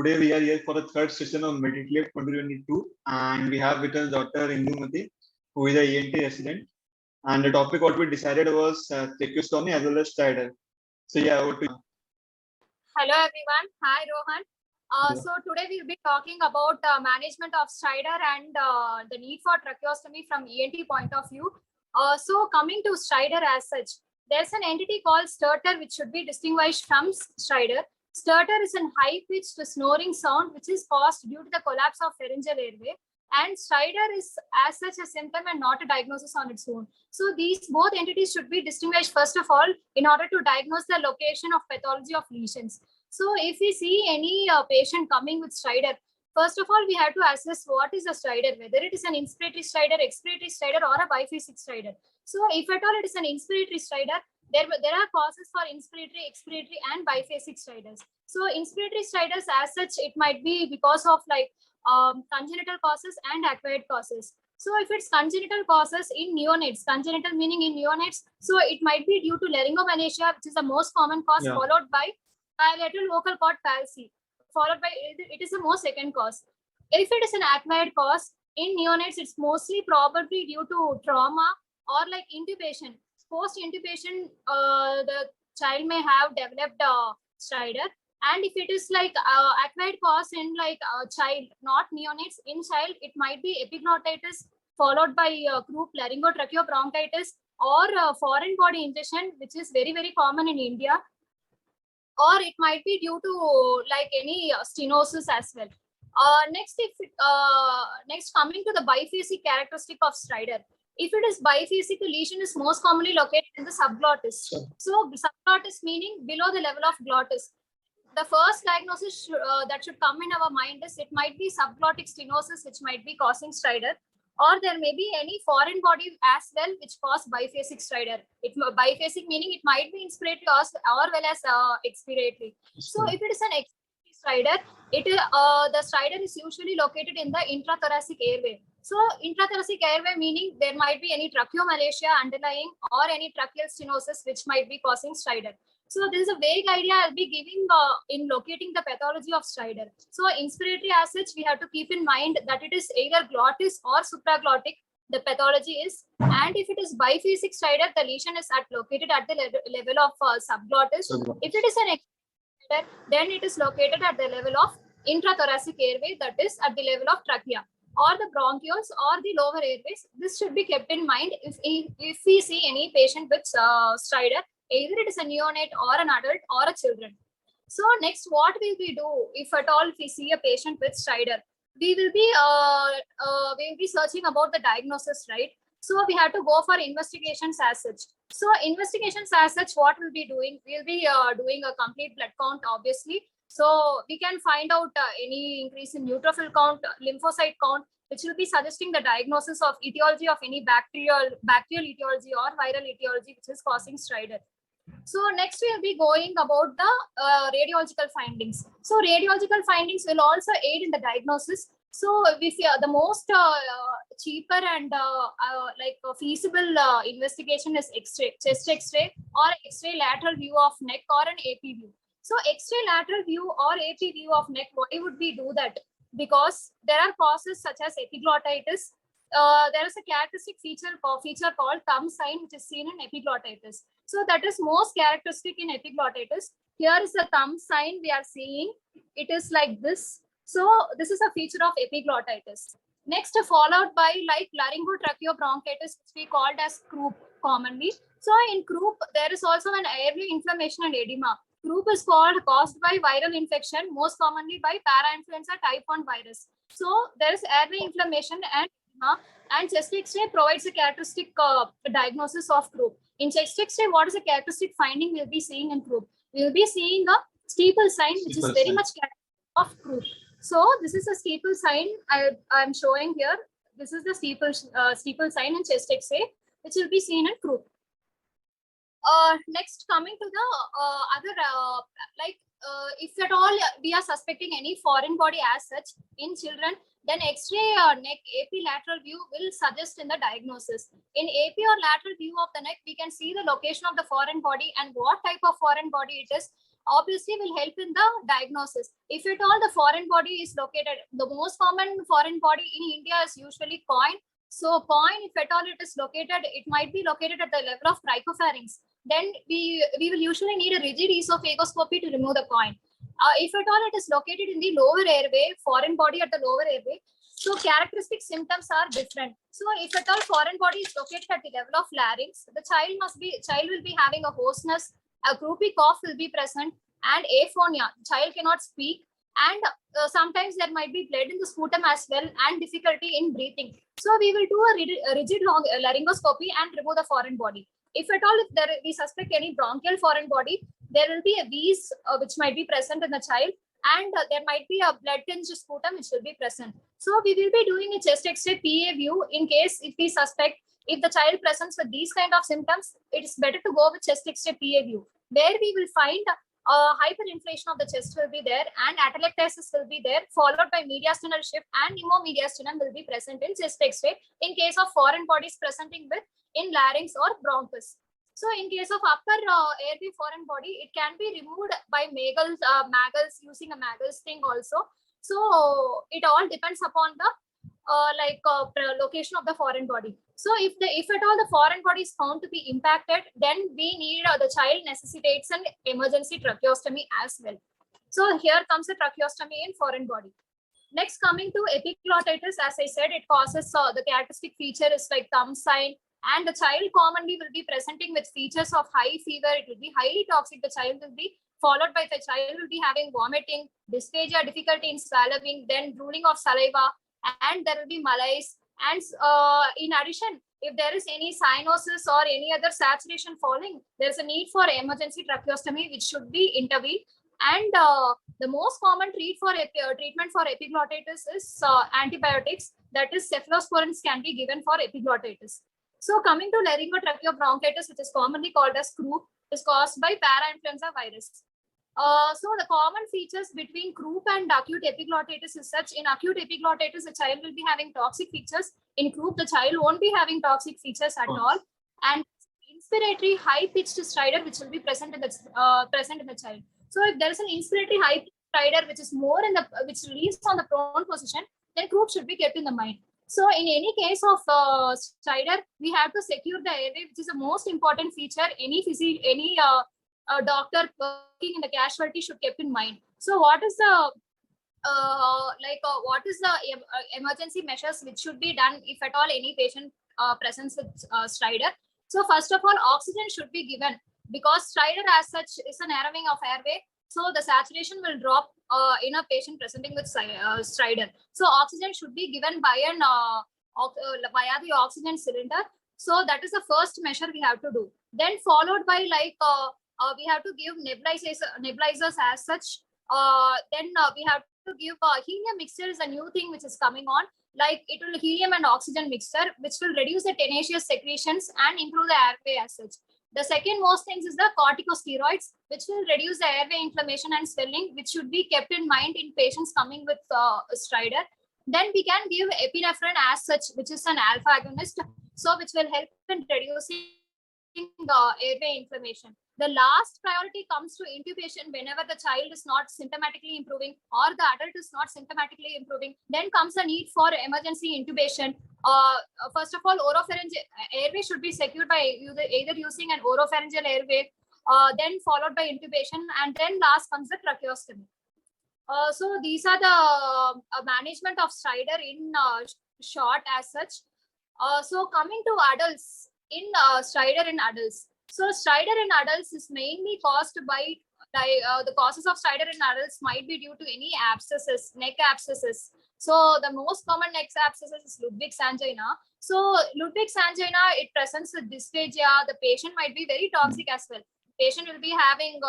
Today we are here for the third session of Medical 2022, and we have with us Dr. Indumati, who is a ENT resident. And the topic what we decided was tracheostomy as well as Stridor. So yeah, over to you. Hello everyone. Hi Rohan. So today we'll be talking about management of Stridor and the need for tracheostomy from ENT point of view. So coming to Stridor as such, there's an entity called stertor which should be distinguished from Stridor. Stertor is a high-pitched snoring sound which is caused due to the collapse of pharyngeal airway, and Stridor is as such a symptom and not a diagnosis on its own. So these both entities should be distinguished first of all in order to diagnose the location of pathology of lesions. So if we see any patient coming with Stridor, first of all, we have to assess what is a Stridor, whether it is an inspiratory Stridor, expiratory Stridor, or a biphasic Stridor. So if at all it is an inspiratory Stridor, there are causes for inspiratory, expiratory, and biphasic Stridors. So inspiratory Stridors as such, it might be because of like congenital causes and acquired causes. So if it's congenital causes in neonates, congenital meaning in neonates, so it might be due to laryngomalacia, which is the most common cause, followed by bilateral vocal cord palsy, followed by it is the most second cause. If it is an acquired cause in neonates, it's mostly probably due to trauma or like intubation. Post intubation, the child may have developed Stridor. And if it is like acquired cause in like a child, not neonates, in child, it might be epiglottitis followed by croup laryngotracking of bronchitis or foreign body ingestion, which is very, very common in India. Or it might be due to like any stenosis as well. Next coming to the biphasic characteristic of Stridor. If it is biphasic, the lesion is most commonly located in the subglottis. So subglottis meaning below the level of glottis. The first diagnosis that should come in our mind is it might be subglottic stenosis, which might be causing Stridor, or there may be any foreign body as well, which cause biphasic Stridor. Biphasic meaning it might be inspiratory or well as expiratory. So if it is an expiratory Stridor, the Stridor is usually located in the intrathoracic airway. So intrathoracic airway meaning there might be any tracheomalacia underlying or any tracheal stenosis which might be causing Stridor. So this is a vague idea I'll be giving in locating the pathology of Stridor. So inspiratory as such, we have to keep in mind that it is either glottis or supraglottic, the pathology is. And if it is biphasic Stridor, the lesion is located at the level of subglottis. If it is an expiratory, then it is located at the level of intrathoracic airway, that is at the level of trachea or the bronchioles or the lower airways. This should be kept in mind if we see any patient with Stridor, either it is a neonate or an adult or a children. So next, what will we do if at all we see a patient with Stridor? We will be searching about the diagnosis, right? So we have to go for investigations as such. So investigations as such, what we'll be doing? We'll be doing a complete blood count, obviously. So we can find out any increase in neutrophil count, lymphocyte count, which will be suggesting the diagnosis of etiology of any bacterial etiology or viral etiology which is causing Stridor. So next we'll be going about the radiological findings. So radiological findings will also aid in the diagnosis. So if the most cheaper and feasible investigation is X-ray, chest X-ray or X-ray lateral view of neck or an AP view. So X-ray lateral view or AP view of neck, why would we do that? Because there are causes such as epiglottitis. There is a characteristic feature called thumb sign, which is seen in epiglottitis. So that is most characteristic in epiglottitis. Here is the thumb sign we are seeing. It is like this. So this is a feature of epiglottitis. Next, followed by like Laryngotracking of Bronchitis, which we called as croup commonly. So in croup, there is also an airway inflammation and edema. Croup is caused by viral infection, most commonly by parainfluenza type 1 virus. So there is airway inflammation and edema, and chest X-ray provides a characteristic diagnosis of croup. In chest X-ray, what is the characteristic finding we'll be seeing in croup? We'll be seeing a steeple sign, which is very much characteristic of croup. So this is a steeple sign I'm showing here. This is the steeple sign in chest X-ray, which will be seen in croup. Next, coming to the if at all we are suspecting any foreign body as such in children, then X-ray neck AP lateral view will suggest in the diagnosis. In AP or lateral view of the neck, we can see the location of the foreign body and what type of foreign body it is. obviously will help in the diagnosis. If at all the foreign body is located, the most common foreign body in India is usually coin. So coin, if at all it is located, it might be located at the level of trichopharynx. Then we will usually need a rigid esophagoscopy to remove the coin. If at all it is located in the lower airway, foreign body at the lower airway, so characteristic symptoms are different. So if at all foreign body is located at the level of larynx, the child will be having a hoarseness, a croupy cough will be present, and aphonia. Child cannot speak, and sometimes there might be blood in the sputum as well, and difficulty in breathing. So we will do a rigid laryngoscopy and remove the foreign body. If at all, we suspect any bronchial foreign body, there will be a wheeze which might be present in the child, and there might be a blood-tinged sputum which will be present. So we will be doing a chest X-ray PA view in case if we suspect, if the child presents with these kind of symptoms, it is better to go with chest X-ray PA view, where we will find hyperinflation of the chest will be there, and atelectasis will be there, followed by mediastinal shift, and pneumomediastinum will be present in chest X-ray in case of foreign bodies presenting with in larynx or bronchus. So in case of upper airway foreign body, it can be removed by Magels using a Magels thing also. So it all depends upon the location of the foreign body. So if at all the foreign body is found to be impacted, then we need the child necessitates an emergency tracheostomy as well. So here comes the tracheostomy in foreign body. Next, coming to epiculatus, as I said, it causes the characteristic feature is like thumb sign, and the child commonly will be presenting with features of high fever. It will be highly toxic. The child will be followed by the child will be having vomiting, dysphagia, difficulty in swallowing, then drooling of saliva, and there will be malaise. And in addition, if there is any cyanosis or any other saturation falling, there is a need for emergency tracheostomy, which should be intervened. And the most common treatment for epiglottitis is antibiotics, that is cephalosporins can be given for epiglottitis. So coming to laryngotracking of bronchitis, which is commonly called as croup, is caused by parainfluenza virus. So the common features between croup and acute epiglottitis is such: in acute epiglottitis, the child will be having toxic features. In croup, the child won't be having toxic features at all. And inspiratory high-pitched stridor, which will be present in the child. So if there is an inspiratory high-pitched stridor, which is more in the which relieves on the prone position, then croup should be kept in the mind. So in any case of stridor, we have to secure the airway, which is the most important feature any doctor working in the casualty should keep in mind. So what is the emergency measures which should be done if at all any patient presents with stridor? So first of all, oxygen should be given, because stridor as such is a narrowing of airway. So the saturation will drop in a patient presenting with stridor. So oxygen should be given by via the oxygen cylinder. So that is the first measure we have to do. Then followed by we have to give nebulizers as such. Then we have to give helium mixture is a new thing which is coming on. Like it will helium and oxygen mixture, which will reduce the tenacious secretions and improve the airway as such. The second most things is the corticosteroids, which will reduce the airway inflammation and swelling, which should be kept in mind in patients coming with stridor. Then we can give epinephrine as such, which is an alpha agonist, so which will help in reducing the airway inflammation. The last priority comes to intubation whenever the child is not symptomatically improving or the adult is not symptomatically improving. Then comes the need for emergency intubation. First of all, oropharyngeal airway should be secured by either using an oropharyngeal airway, then followed by intubation, and then last comes the tracheostomy. So these are the management of stridor in short as such. So coming to adults, in stridor in adults. So stridor in adults is mainly caused by the causes of stridor in adults might be due to any abscesses, neck abscesses. So the most common neck abscesses is Ludwig's angina. So Ludwig's angina, it presents with dysphagia. The patient might be very toxic as well. Patient will be having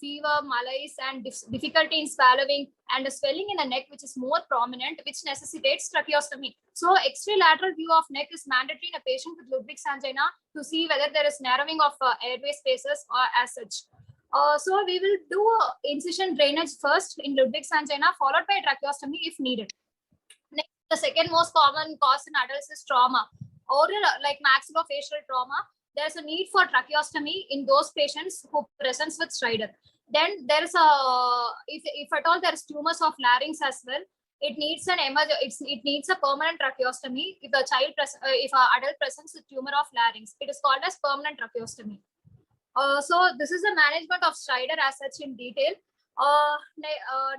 fever, malaise, and difficulty in swallowing, and a swelling in the neck, which is more prominent, which necessitates tracheostomy. So X-ray lateral view of neck is mandatory in a patient with Ludwig's angina to see whether there is narrowing of airway spaces or as such. So we will do incision drainage first in Ludwig's angina, followed by tracheostomy if needed. Next, the second most common cause in adults is trauma, oral like maxillofacial trauma. There's a need for tracheostomy in those patients who presents with stridor. Then there is a if at all there is tumors of larynx as well, it needs an it needs a permanent tracheostomy. If a child if an adult presents a tumor of larynx, it is called as permanent tracheostomy. So this is the management of Strider as such in detail.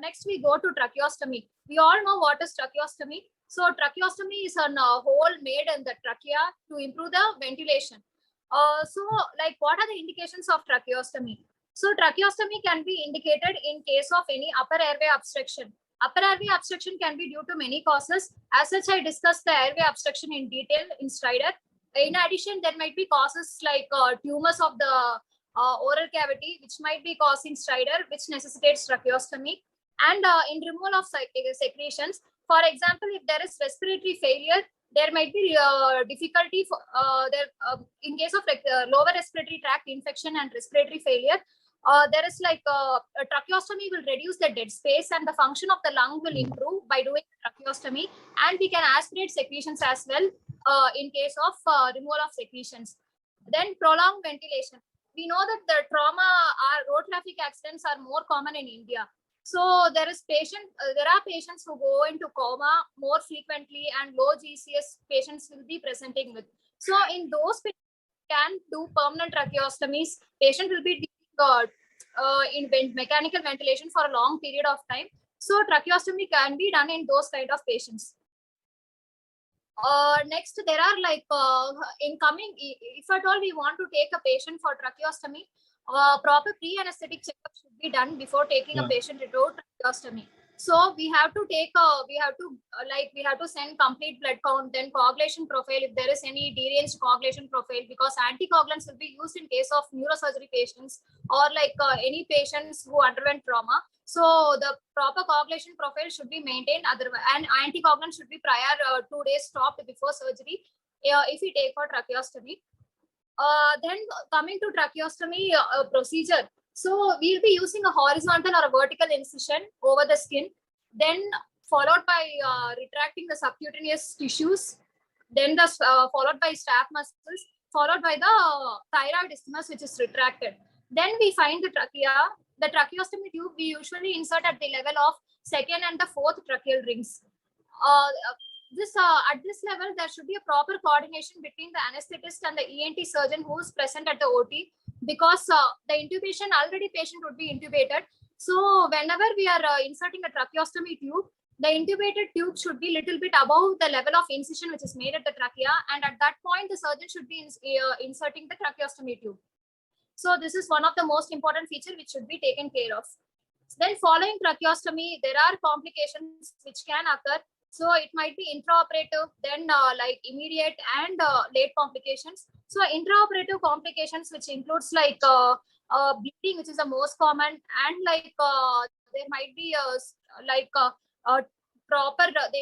Next we go to tracheostomy. We all know what is tracheostomy. So tracheostomy is a hole made in the trachea to improve the ventilation. So like what are the indications of tracheostomy? So tracheostomy can be indicated in case of any upper airway obstruction. Upper airway obstruction can be due to many causes. As such, I discussed the airway obstruction in detail in Strider. In addition, there might be causes like tumors of the oral cavity, which might be causing Strider, which necessitates tracheostomy. And in removal of secretions, for example, if there is respiratory failure, there might be difficulty for in case of lower respiratory tract infection and respiratory failure. There is like a tracheostomy will reduce the dead space and the function of the lung will improve by doing tracheostomy, and we can aspirate secretions as well in case of removal of secretions. Then prolonged ventilation. We know that the trauma road traffic accidents are more common in India. So there are patients who go into coma more frequently, and low GCS patients will be presenting with. So in those patients can do permanent tracheostomies. Patient will be in mechanical ventilation for a long period of time. So tracheostomy can be done in those kind of patients. Next, there are like incoming, if at all we want to take a patient for tracheostomy, proper pre-anesthetic checkup should be done before taking a patient into tracheostomy. So we have to take we have to send complete blood count, then coagulation profile if there is any deranged coagulation profile, because anticoagulants will be used in case of neurosurgery patients or like any patients who underwent trauma. So the proper coagulation profile should be maintained, otherwise, and anticoagulant should be prior 2 days stopped before surgery if we take for tracheostomy. Then coming to tracheostomy procedure. So we'll be using a horizontal or a vertical incision over the skin, then followed by retracting the subcutaneous tissues, then followed by staph muscles, followed by the thyroid isthmus, which is retracted. Then we find the trachea. The tracheostomy tube we usually insert at the level of second and the fourth tracheal rings. At this level, there should be a proper coordination between the anesthetist and the ENT surgeon who is present at the OT, because the intubation, already patient would be intubated. So whenever we are inserting a tracheostomy tube, the intubated tube should be little bit above the level of incision which is made at the trachea, and at that point the surgeon should be inserting the tracheostomy tube. So this is one of the most important features which should be taken care of. Then following tracheostomy, there are complications which can occur. So it might be intraoperative, then like immediate and late complications. So intraoperative complications, which includes like bleeding, which is the most common, and like there might be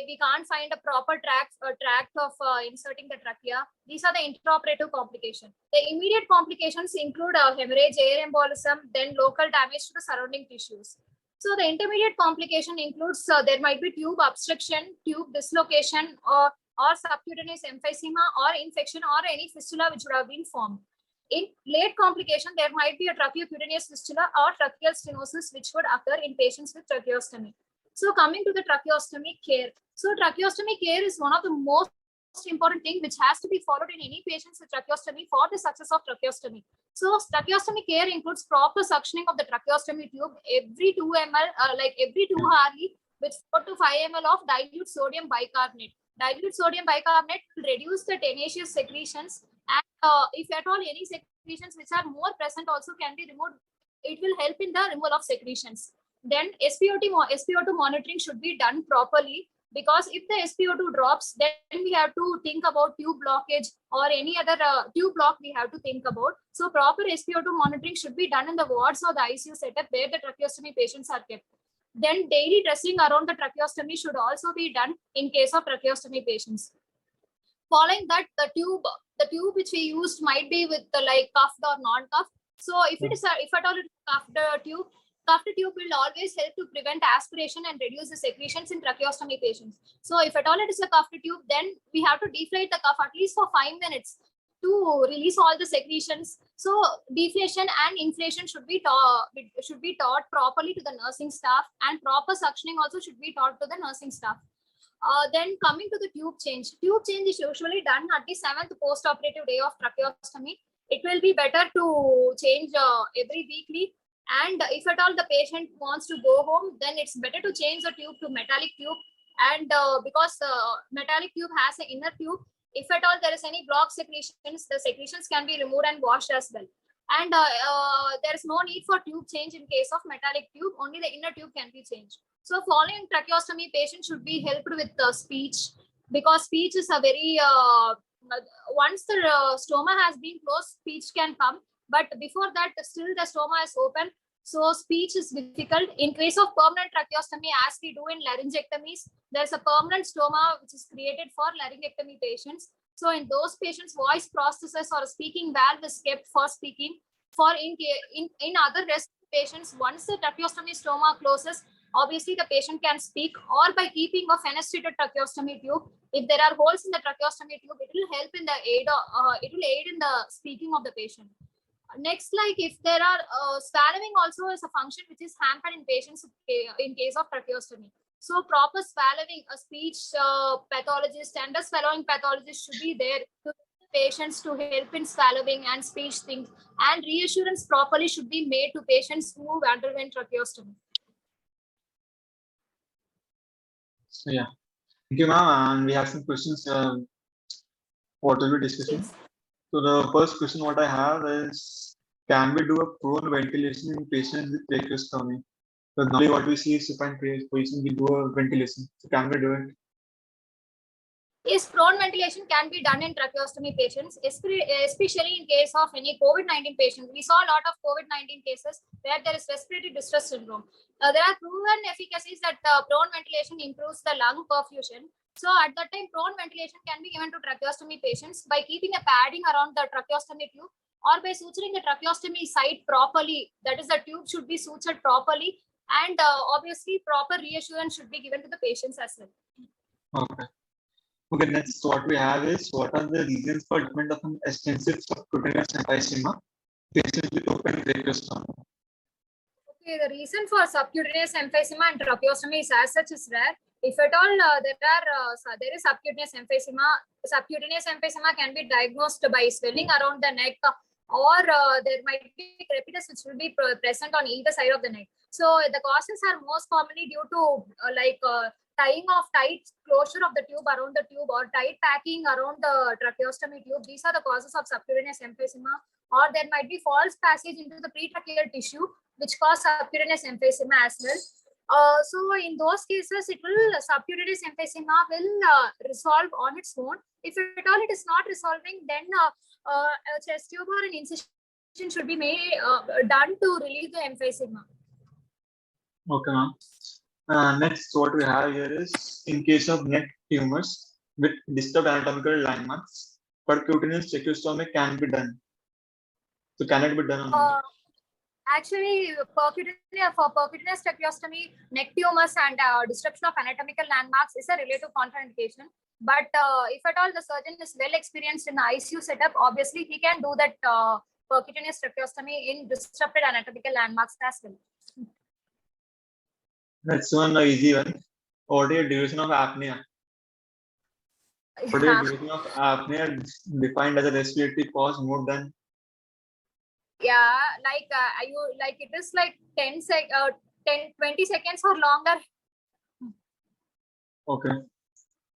we can't find a proper tract of inserting the trachea. These are the intraoperative complications. The immediate complications include hemorrhage, air embolism, then local damage to the surrounding tissues. So the intermediate complication includes there might be tube obstruction, tube dislocation, or subcutaneous emphysema, or infection, or any fistula which would have been formed. In late complication, there might be a tracheocutaneous fistula or tracheal stenosis which would occur in patients with tracheostomy. So coming to the tracheostomy care. So tracheostomy care is one of the most important thing which has to be followed in any patients with tracheostomy for the success of tracheostomy. So tracheostomy care includes proper suctioning of the tracheostomy tube every 2 ml, like every 2 hourly, with 4 to 5 ml of dilute sodium bicarbonate. Dilute sodium bicarbonate will reduce the tenacious secretions, and if at all any secretions which are more present also can be removed, it will help in the removal of secretions. Then SpO2 monitoring should be done properly, because if the SpO2 drops, then we have to think about tube blockage or any other tube block we have to think about. So proper SpO2 monitoring should be done in the wards or the ICU setup where the tracheostomy patients are kept. Then daily dressing around the tracheostomy should also be done in case of tracheostomy patients. Following that, the tube which we used might be with the like cuffed or non-cuffed. So if at all it is cuffed tube, cuffed tube will always help to prevent aspiration and reduce the secretions in tracheostomy patients. So if at all it is a cuffed tube, then we have to deflate the cuff at least for 5 minutes to release all the secretions. So deflation and inflation should be taught properly to the nursing staff, and proper suctioning also should be taught to the nursing staff. Then coming to the tube change. Tube change is usually done at the 7th post-operative day of tracheostomy. It will be better to change every weekly. And if at all the patient wants to go home, then it's better to change the tube to metallic tube. And because metallic tube has an inner tube, if at all there is any blocked secretions, the secretions can be removed and washed as well. And there is no need for tube change in case of metallic tube. Only the inner tube can be changed. So following tracheostomy, patient should be helped with speech, because speech is a very, once the stoma has been closed, speech can come. But before that, still the stoma is open. So speech is difficult. In case of permanent tracheostomy, as we do in laryngectomies, there's a permanent stoma which is created for laryngectomy patients. So in those patients, voice prosthesis or speaking valve is kept for speaking. For in other rest patients, once the tracheostomy stoma closes, obviously the patient can speak, or by keeping a fenestrated tracheostomy tube. If there are holes in the tracheostomy tube, it will help in the aid. It will aid in the speaking of the patient. Next, like if there are swallowing also is a function which is hampered in patients in case of tracheostomy. So proper swallowing, a speech pathologist and a swallowing pathologist should be there to patients to help in swallowing and speech things, and reassurance properly should be made to patients who underwent tracheostomy. So yeah, thank you, ma'am. And we have some questions. What will be discussing? Yes. So the first question what I have is, can we do a prone ventilation in patients with tracheostomy? So normally what we see is supine position, we do a ventilation. So can we do it? Yes, prone ventilation can be done in tracheostomy patients, especially in case of any COVID-19 patients. We saw a lot of COVID-19 cases where there is respiratory distress syndrome. There are proven efficacies that prone ventilation improves the lung perfusion. So at that time, prone ventilation can be given to tracheostomy patients by keeping a padding around the tracheostomy tube, or by suturing the tracheostomy site properly. That is, the tube should be sutured properly, and obviously proper reassurance should be given to the patients as well. Okay. Okay, next what we have is, what are the reasons for development of an extensive subcutaneous emphysema patients with open tracheostomy? Okay, the reason for subcutaneous emphysema and tracheostomy is as such is rare. If at all there is subcutaneous emphysema can be diagnosed by swelling around the neck, or there might be crepitus which will be present on either side of the neck. So the causes are most commonly due to tying of tight closure of the tube around the tube, or tight packing around the tracheostomy tube. These are the causes of subcutaneous emphysema. Or there might be false passage into the pretracheal tissue, which cause subcutaneous emphysema as well. So in those cases, subcutaneous emphysema will resolve on its own. If at all it is not resolving, then a chest tube or an incision should be made done to relieve the emphysema. Okay, ma'am. Next, what we have here is, in case of neck tumors with disturbed anatomical landmarks, percutaneous tracheostomy can be done. So can it be done? Actually, for percutaneous tracheostomy, neck tumors and disruption of anatomical landmarks is a relative contraindication. But if at all the surgeon is well experienced in the ICU setup, obviously he can do that percutaneous tracheostomy in disrupted anatomical landmarks as well. That's one easy one. What is the duration of apnea? What is the duration of apnea defined as a respiratory pause more than? Yeah, it is like 20 seconds or longer. Okay.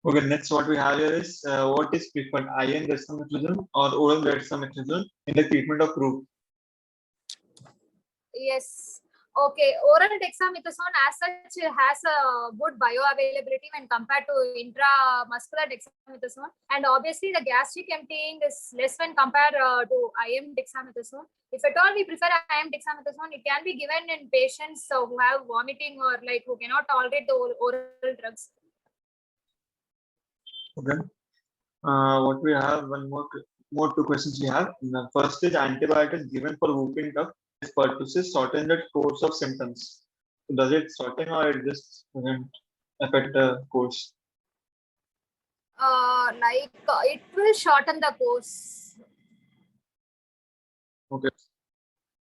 Okay, next what we have here is, what is preferred, IM dexamethasone or oral dexamethasone in the treatment of croup? Yes. Okay, oral dexamethasone as such has a good bioavailability when compared to intramuscular dexamethasone, and obviously the gastric emptying is less when compared to IM dexamethasone. If at all we prefer IM dexamethasone, it can be given in patients who have vomiting or who cannot tolerate the oral drugs. Okay. What we have, one more two questions we have. The first is, antibiotics given for whooping cough is pertussis shorten the course of symptoms. So does it shorten, or it just doesn't affect the course? It will shorten the course. Okay.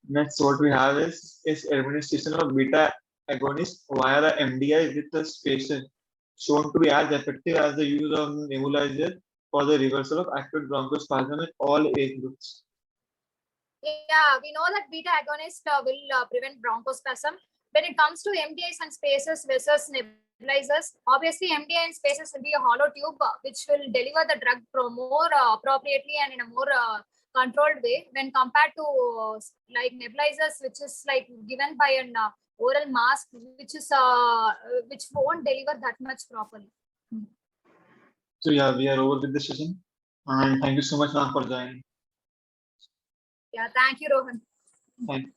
Next, what we have is administration of beta agonist via the MDI with the spacer shown to be as effective as the use of nebulizer for the reversal of acute bronchospasm in all age groups. Yeah, we know that beta agonist will prevent bronchospasm. When it comes to MDIs and spacers versus nebulizers, obviously MDI and spacers will be a hollow tube which will deliver the drug more appropriately and in a more controlled way when compared to like nebulizers, which is like given by an oral mask, which won't deliver that much properly. So yeah, we are over with the session, and thank you so much, ma'am, for joining. Yeah, thank you, Rohan. Thank you.